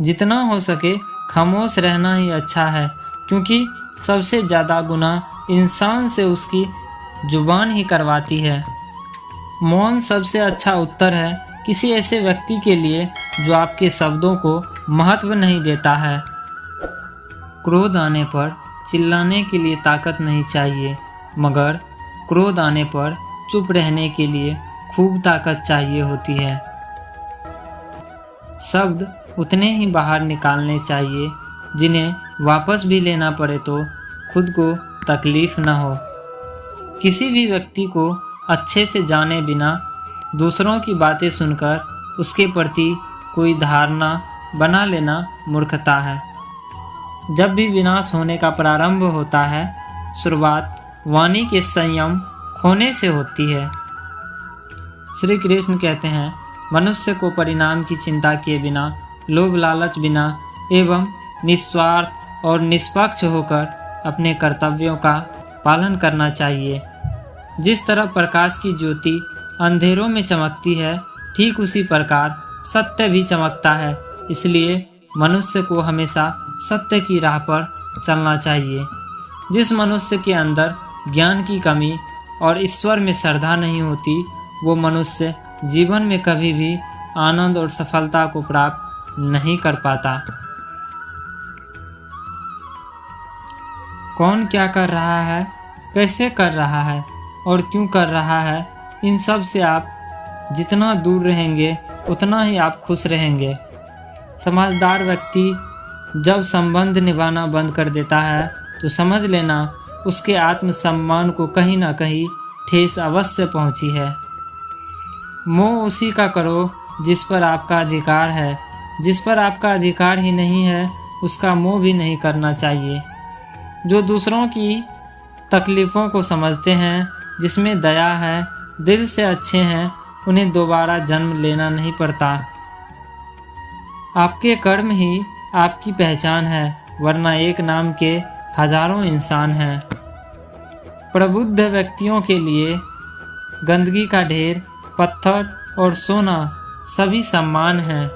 जितना हो सके खामोश रहना ही अच्छा है, क्योंकि सबसे ज़्यादा गुनाह इंसान से उसकी जुबान ही करवाती है। मौन सबसे अच्छा उत्तर है किसी ऐसे व्यक्ति के लिए जो आपके शब्दों को महत्व नहीं देता है। क्रोध आने पर चिल्लाने के लिए ताकत नहीं चाहिए, मगर क्रोध आने पर चुप रहने के लिए खूब ताकत चाहिए होती है। शब्द उतने ही बाहर निकालने चाहिए जिन्हें वापस भी लेना पड़े तो खुद को तकलीफ न हो। किसी भी व्यक्ति को अच्छे से जाने बिना दूसरों की बातें सुनकर उसके प्रति कोई धारणा बना लेना मूर्खता है। जब भी विनाश होने का प्रारंभ होता है, शुरुआत वाणी के संयम खोने से होती है। श्री कृष्ण कहते हैं, मनुष्य को परिणाम की चिंता किए बिना, लोभ लालच बिना एवं निस्वार्थ और निष्पक्ष होकर अपने कर्तव्यों का पालन करना चाहिए। जिस तरह प्रकाश की ज्योति अंधेरों में चमकती है, ठीक उसी प्रकार सत्य भी चमकता है। इसलिए मनुष्य को हमेशा सत्य की राह पर चलना चाहिए। जिस मनुष्य के अंदर ज्ञान की कमी और ईश्वर में श्रद्धा नहीं होती, वो मनुष्य जीवन में कभी भी आनंद और सफलता को प्राप्त नहीं कर पाता। कौन क्या कर रहा है, कैसे कर रहा है और क्यों कर रहा है, इन सब से आप जितना दूर रहेंगे उतना ही आप खुश रहेंगे। समझदार व्यक्ति जब संबंध निभाना बंद कर देता है तो समझ लेना उसके आत्मसम्मान को कहीं ना कहीं ठेस अवश्य पहुंची है। मोह उसी का करो जिस पर आपका अधिकार है। जिस पर आपका अधिकार ही नहीं है उसका मोह भी नहीं करना चाहिए। जो दूसरों की तकलीफ़ों को समझते हैं, जिसमें दया है, दिल से अच्छे हैं, उन्हें दोबारा जन्म लेना नहीं पड़ता। आपके कर्म ही आपकी पहचान है, वरना एक नाम के हजारों इंसान हैं। प्रबुद्ध व्यक्तियों के लिए गंदगी का ढेर, पत्थर और सोना सभी सम्मान हैं।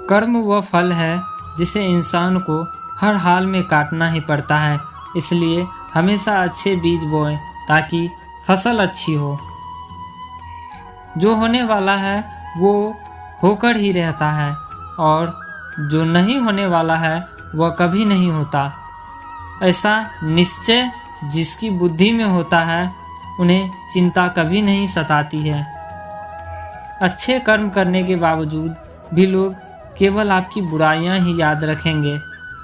कर्म वह फल है जिसे इंसान को हर हाल में काटना ही पड़ता है। इसलिए हमेशा अच्छे बीज बोएं ताकि फसल अच्छी हो। जो होने वाला है वो होकर ही रहता है और जो नहीं होने वाला है वह कभी नहीं होता। ऐसा निश्चय जिसकी बुद्धि में होता है उन्हें चिंता कभी नहीं सताती है। अच्छे कर्म करने के बावजूद भी लोग केवल आपकी बुराइयां ही याद रखेंगे।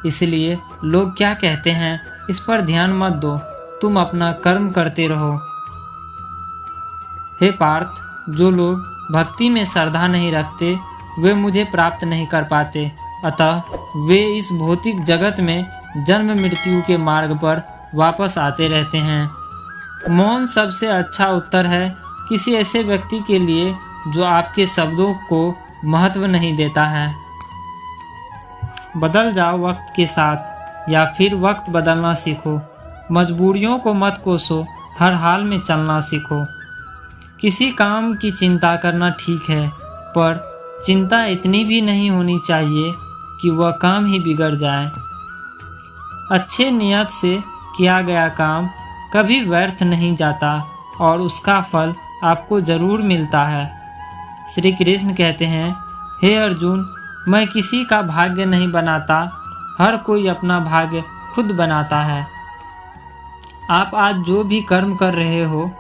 इसलिए लोग क्या कहते हैं इस पर ध्यान मत दो, तुम अपना कर्म करते रहो। हे पार्थ, जो लोग भक्ति में श्रद्धा नहीं रखते वे मुझे प्राप्त नहीं कर पाते, अतः वे इस भौतिक जगत में जन्म मृत्यु के मार्ग पर वापस आते रहते हैं। मौन सबसे अच्छा उत्तर है किसी ऐसे व्यक्ति के लिए जो आपके शब्दों को महत्व नहीं देता है। बदल जाओ वक्त के साथ या फिर वक्त बदलना सीखो। मजबूरियों को मत कोसो, हर हाल में चलना सीखो। किसी काम की चिंता करना ठीक है, पर चिंता इतनी भी नहीं होनी चाहिए कि वह काम ही बिगड़ जाए। अच्छे नियत से किया गया काम कभी व्यर्थ नहीं जाता और उसका फल आपको जरूर मिलता है। श्री कृष्ण कहते हैं, हे अर्जुन, मैं किसी का भाग्य नहीं बनाता, हर कोई अपना भाग्य खुद बनाता है। आप आज जो भी कर्म कर रहे हो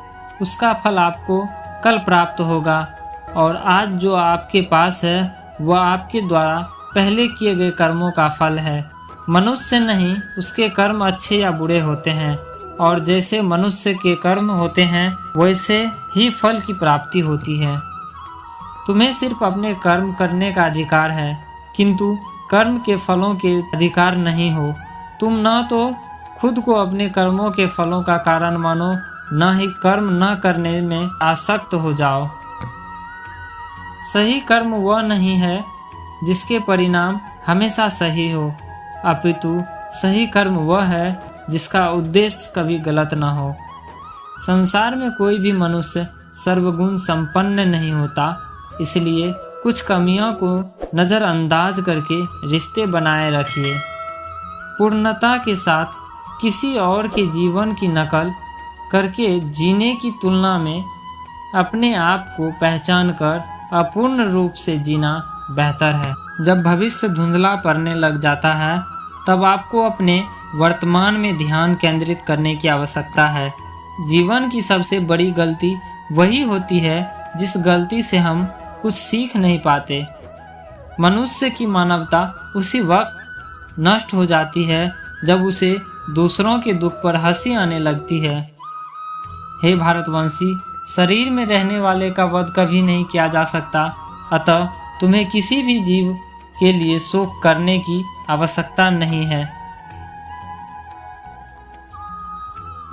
उसका फल आपको कल प्राप्त होगा और आज जो आपके पास है वह आपके द्वारा पहले किए गए कर्मों का फल है। मनुष्य नहीं, उसके कर्म अच्छे या बुरे होते हैं और जैसे मनुष्य के कर्म होते हैं वैसे ही फल की प्राप्ति होती है। तुम्हें सिर्फ अपने कर्म करने का अधिकार है, किंतु कर्म के फलों के अधिकार नहीं हो। तुम न तो खुद को अपने कर्मों के फलों का कारण मानो, न ही कर्म न करने में आसक्त हो जाओ। सही कर्म वह नहीं है जिसके परिणाम हमेशा सही हो, अपितु सही कर्म वह है जिसका उद्देश्य कभी गलत न हो। संसार में कोई भी मनुष्य सर्वगुण संपन्न नहीं होता, इसलिए कुछ कमियों को नज़रअंदाज करके रिश्ते बनाए रखिए। पूर्णता के साथ किसी और के जीवन की नकल करके जीने की तुलना में अपने आप को पहचान कर अपूर्ण रूप से जीना बेहतर है। जब भविष्य धुंधला पड़ने लग जाता है तब आपको अपने वर्तमान में ध्यान केंद्रित करने की आवश्यकता है। जीवन की सबसे बड़ी गलती वही होती है जिस गलती से हम कुछ सीख नहीं पाते। मनुष्य की मानवता उसी वक्त नष्ट हो जाती है जब उसे दूसरों के दुख पर हंसी आने लगती है। हे भारतवंशी, शरीर में रहने वाले का वध कभी नहीं किया जा सकता, अतः तुम्हें किसी भी जीव के लिए शोक करने की आवश्यकता नहीं है।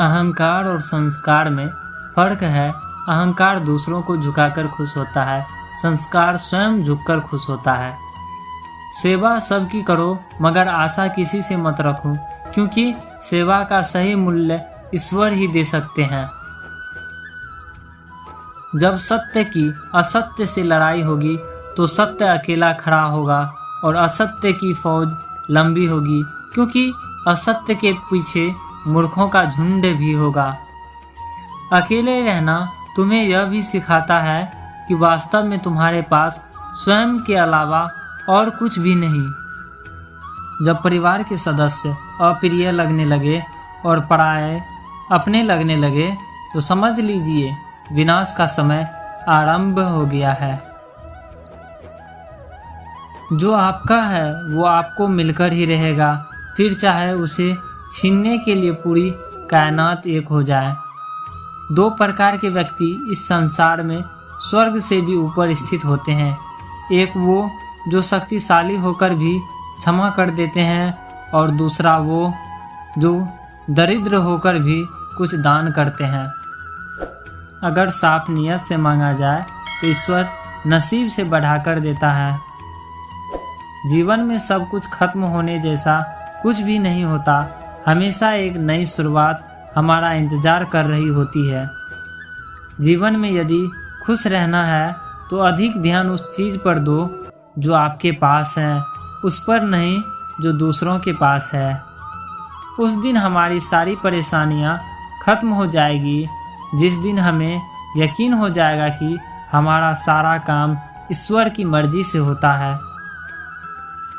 अहंकार और संस्कार में फर्क है। अहंकार दूसरों को झुकाकर खुश होता है, संस्कार स्वयं झुककर खुश होता है। सेवा सबकी करो मगर आशा किसी से मत रखो, क्योंकि सेवा का सही मूल्य ईश्वर ही दे सकते हैं। जब सत्य की असत्य से लड़ाई होगी तो सत्य अकेला खड़ा होगा और असत्य की फौज लंबी होगी, क्योंकि असत्य के पीछे मूर्खों का झुंड भी होगा। अकेले रहना तुम्हें यह भी सिखाता है कि वास्तव में तुम्हारे पास स्वयं के अलावा और कुछ भी नहीं। जब परिवार के सदस्य अप्रिय लगने लगे और पराये अपने लगने लगे तो समझ लीजिए विनाश का समय आरंभ हो गया है। जो आपका है वो आपको मिलकर ही रहेगा, फिर चाहे उसे छीनने के लिए पूरी कायनात एक हो जाए। दो प्रकार के व्यक्ति इस संसार में स्वर्ग से भी ऊपर स्थित होते हैं। एक वो जो शक्तिशाली होकर भी क्षमा कर देते हैं, और दूसरा वो जो दरिद्र होकर भी कुछ दान करते हैं। अगर साफ नियत से मांगा जाए तो ईश्वर नसीब से बढ़ाकर देता है। जीवन में सब कुछ खत्म होने जैसा कुछ भी नहीं होता। हमेशा एक नई शुरुआत हमारा इंतजार कर रही होती है। जीवन में यदि खुश रहना है तो अधिक ध्यान उस चीज़ पर दो जो आपके पास है, उस पर नहीं जो दूसरों के पास है। उस दिन हमारी सारी परेशानियां खत्म हो जाएगी, जिस दिन हमें यकीन हो जाएगा कि हमारा सारा काम ईश्वर की मर्जी से होता है।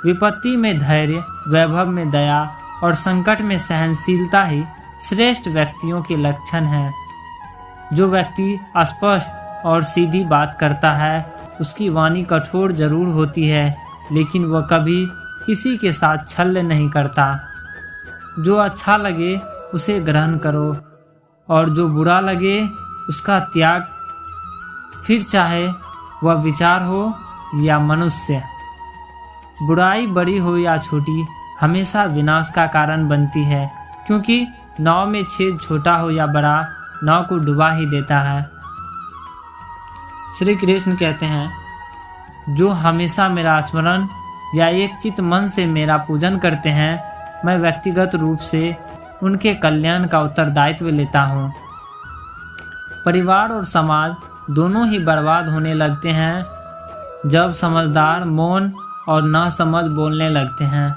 विपत्ति में धैर्य, वैभव में दया और संकट में सहनशीलता ही श्रेष्ठ व्यक्तियों के लक्षण हैं। जो व्यक्ति स्पष्ट और सीधी बात करता है उसकी वाणी कठोर जरूर होती है, लेकिन वह कभी किसी के साथ छल नहीं करता। जो अच्छा लगे उसे ग्रहण करो और जो बुरा लगे उसका त्याग, फिर चाहे वह विचार हो या मनुष्य। बुराई बड़ी हो या छोटी हमेशा विनाश का कारण बनती है, क्योंकि नाव में छेद छोटा हो या बड़ा, नाव को डुबा ही देता है। श्री कृष्ण कहते हैं, जो हमेशा मेरा स्मरण या एक चित्त मन से मेरा पूजन करते हैं, मैं व्यक्तिगत रूप से उनके कल्याण का उत्तरदायित्व लेता हूँ। परिवार और समाज दोनों ही बर्बाद होने लगते हैं जब समझदार मौन और नासमझ बोलने लगते हैं।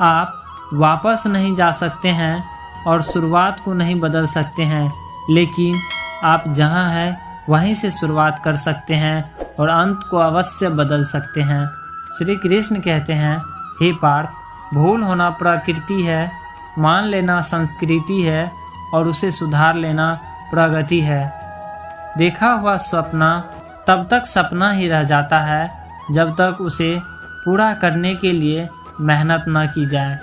आप वापस नहीं जा सकते हैं और शुरुआत को नहीं बदल सकते हैं, लेकिन आप जहां हैं वहीं से शुरुआत कर सकते हैं और अंत को अवश्य बदल सकते हैं। श्री कृष्ण कहते हैं, हे पार्थ, भूल होना प्रकृति है, मान लेना संस्कृति है और उसे सुधार लेना प्रगति है। देखा हुआ सपना तब तक सपना ही रह जाता है जब तक उसे पूरा करने के लिए मेहनत न की जाए।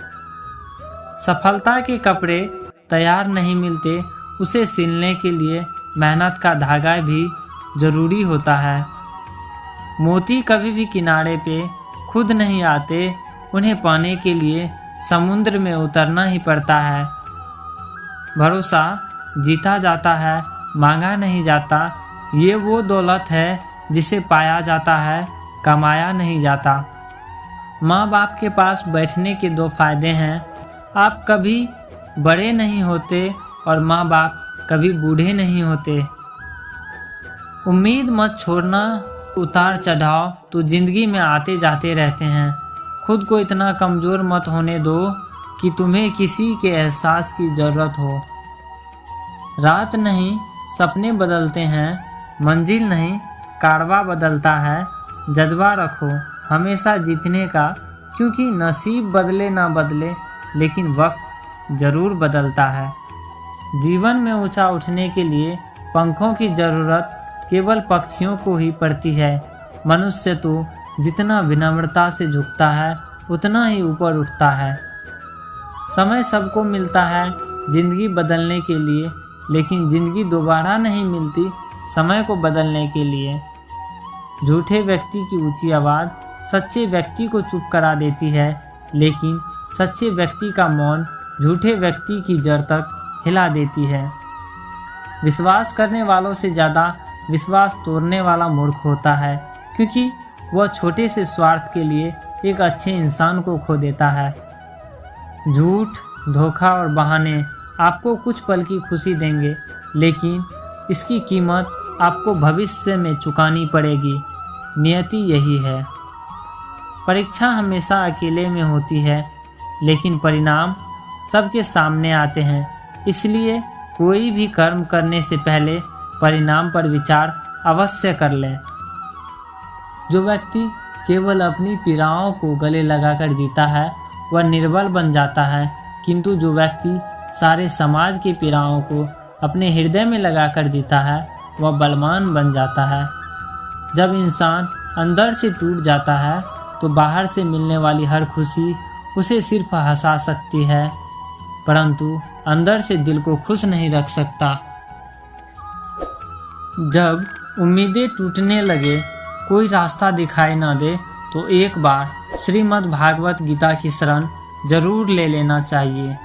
सफलता के कपड़े तैयार नहीं मिलते, उसे सिलने के लिए मेहनत का धागा भी जरूरी होता है। मोती कभी भी किनारे पे खुद नहीं आते, उन्हें पाने के लिए समुद्र में उतरना ही पड़ता है। भरोसा जीता जाता है, मांगा नहीं जाता। ये वो दौलत है जिसे पाया जाता है, कमाया नहीं जाता। माँ बाप के पास बैठने के दो फायदे हैं, आप कभी बड़े नहीं होते और माँ बाप कभी बूढ़े नहीं होते। उम्मीद मत छोड़ना उतार चढ़ाव तो जिंदगी में आते जाते रहते हैं। खुद को इतना कमज़ोर मत होने दो कि तुम्हें किसी के एहसास की ज़रूरत हो। रात नहीं सपने बदलते हैं, मंजिल नहीं कारवा बदलता है। जज्बा रखो हमेशा जीतने का, क्योंकि नसीब बदले ना बदले लेकिन वक्त ज़रूर बदलता है। जीवन में ऊंचा उठने के लिए पंखों की ज़रूरत केवल पक्षियों को ही पड़ती है। मनुष्य तो जितना विनम्रता से झुकता है उतना ही ऊपर उठता है। समय सबको मिलता है ज़िंदगी बदलने के लिए, लेकिन ज़िंदगी दोबारा नहीं मिलती समय को बदलने के लिए। झूठे व्यक्ति की ऊंची आवाज़ सच्चे व्यक्ति को चुप करा देती है, लेकिन सच्चे व्यक्ति का मौन झूठे व्यक्ति की जड़ तक हिला देती है। विश्वास करने वालों से ज़्यादा विश्वास तोड़ने वाला मूर्ख होता है, क्योंकि वह छोटे से स्वार्थ के लिए एक अच्छे इंसान को खो देता है। झूठ, धोखा और बहाने आपको कुछ पल की खुशी देंगे, लेकिन इसकी कीमत आपको भविष्य में चुकानी पड़ेगी। नियति यही है। परीक्षा हमेशा अकेले में होती है, लेकिन परिणाम सबके सामने आते हैं। इसलिए कोई भी कर्म करने से पहले परिणाम पर विचार अवश्य कर लें। जो व्यक्ति केवल अपनी पीड़ाओं को गले लगाकर जीता है वह निर्बल बन जाता है, किंतु जो व्यक्ति सारे समाज की पीड़ाओं को अपने हृदय में लगाकर जीता है वह बलवान बन जाता है। जब इंसान अंदर से टूट जाता है तो बाहर से मिलने वाली हर खुशी उसे सिर्फ हंसा सकती है, परंतु अंदर से दिल को खुश नहीं रख सकता। जब उम्मीदें टूटने लगे, कोई रास्ता दिखाई ना दे, तो एक बार श्रीमद् भागवत गीता की शरण जरूर ले लेना चाहिए।